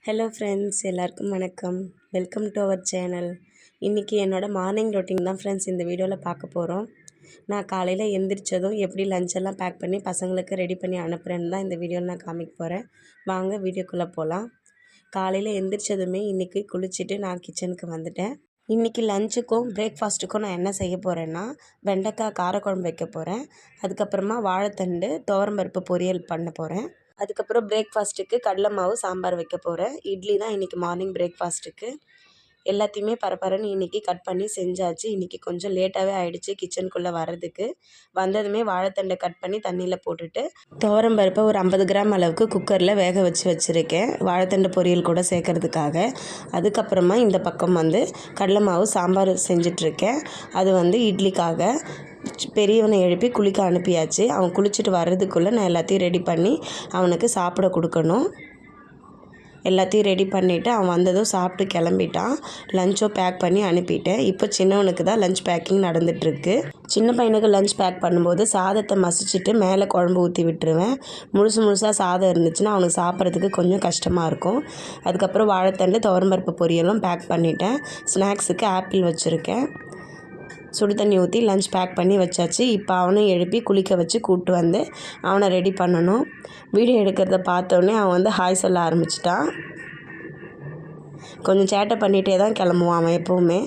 Hello friends, எல்லாருக்கும் வணக்கம். Welcome to our channel. இன்றைக்கி என்னோடய மார்னிங் ரொட்டீன் தான் ஃப்ரெண்ட்ஸ் இந்த வீடியோவில் பார்க்க போகிறோம். நான் காலையில் எந்திரிச்சதும் எப்படி லஞ்செல்லாம் பேக் பண்ணி பசங்களுக்கு ரெடி பண்ணி அனுப்புகிறேன்னு தான் இந்த வீடியோவில் நான் காமிக்க போகிறேன். வாங்க வீடியோக்குள்ளே போகலாம். காலையில் எந்திரிச்சதுமே இன்றைக்கி குளிச்சுட்டு நான் கிச்சனுக்கு வந்துட்டேன். இன்றைக்கி லஞ்சுக்கும் பிரேக்ஃபாஸ்ட்டுக்கும் நான் என்ன செய்ய போகிறேன்னா, வெண்டைக்காய் காரக்குழம்பு வைக்க போகிறேன். அதுக்கப்புறமா வாழைத்தண்டு துவரம்பருப்பு பொரியல் பண்ண போகிறேன். அதுக்கப்புறம் பிரேக்ஃபாஸ்ட்டுக்கு கடலை மாவு சாம்பார் வைக்க போகிறேன். இட்லி தான் இன்றைக்கி மார்னிங் பிரேக்ஃபாஸ்ட்டுக்கு. எல்லாத்தையுமே பரபரன்னு இன்றைக்கி கட் பண்ணி செஞ்சாச்சு. இன்றைக்கி கொஞ்சம் லேட்டாகவே ஆகிடுச்சு கிச்சனுக்குள்ளே வர்றதுக்கு. வந்ததுமே வாழைத்தண்டை கட் பண்ணி தண்ணியில் போட்டுட்டு துவரம்பருப்பை ஒரு 50 கிராம் அளவுக்கு குக்கரில் வேக வச்சுருக்கேன், வாழைத்தண்டு பொரியல் கூட சேர்க்கறதுக்காக. அதுக்கப்புறமா இந்த பக்கம் கடலை மாவு சாம்பார் செஞ்சிட்ருக்கேன். அது இட்லிக்காக. பெரியவனை எழுப்பி குளிக்க அனுப்பியாச்சு. அவன் குளிச்சுட்டு வர்றதுக்குள்ளே நான் எல்லாத்தையும் ரெடி பண்ணி அவனுக்கு சாப்பிட கொடுக்கணும். எல்லாத்தையும் ரெடி பண்ணிவிட்டு அவன் வந்ததும் சாப்பிட்டு கிளம்பிட்டான். லஞ்சோ பேக் பண்ணி அனுப்பிட்டேன். இப்போ சின்னவனுக்கு தான் லஞ்ச் பேக்கிங் நடந்துகிட்ருக்கு. சின்ன பையனுக்கு லஞ்ச் பேக் பண்ணும்போது சாதத்தை மசிச்சுட்டு மேலே குழம்பு ஊற்றி விட்டுருவேன். முழுசாக சாதம் இருந்துச்சுன்னா அவனுக்கு சாப்பிட்றதுக்கு கொஞ்சம் கஷ்டமாக இருக்கும். அதுக்கப்புறம் வாழைத்தண்டு துவரம்பருப்பு பொரியலும் பேக் பண்ணிட்டேன். ஸ்நாக்ஸுக்கு ஆப்பிள் வச்சுருக்கேன். சுடு தண்ணி ஊற்றி லஞ்ச் பேக் பண்ணி வச்சாச்சு. இப்போ அவனும் எழுப்பி குளிக்க வச்சு கூப்பிட்டு வந்து அவனை ரெடி பண்ணணும். வீடியோ எடுக்கிறத பார்த்தோன்னே அவன் ஹாய் சொல்ல ஆரம்பிச்சிட்டான். கொஞ்சம் சேட்டை பண்ணிகிட்டே தான் கிளம்புவான் அவன் எப்போவுமே.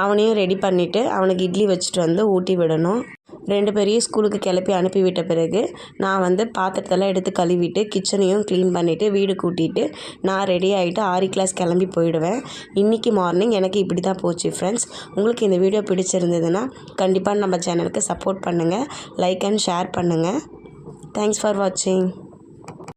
அவனையும் ரெடி பண்ணிவிட்டு அவனுக்கு இட்லி வச்சுட்டு வந்து ஊட்டி விடணும். 2 பேரையும் ஸ்கூலுக்கு கிளப்பி அனுப்பிவிட்ட பிறகு நான் பாத்திரத்தெல்லாம் எடுத்து கழுவிட்டு கிச்சனையும் க்ளீன் பண்ணிவிட்டு வீடு கூட்டிகிட்டு நான் ரெடி ஆகிட்டு ஆரி கிளாஸ் கிளம்பி போயிடுவேன். இன்றைக்கி மார்னிங் எனக்கு இப்படி தான் போச்சு ஃப்ரெண்ட்ஸ். உங்களுக்கு இந்த வீடியோ பிடிச்சிருந்ததுன்னா கண்டிப்பாக நம்ம சேனலுக்கு சப்போர்ட் பண்ணுங்கள், லைக் அண்ட் ஷேர் பண்ணுங்கள். தேங்க்ஸ் ஃபார் வாட்சிங்.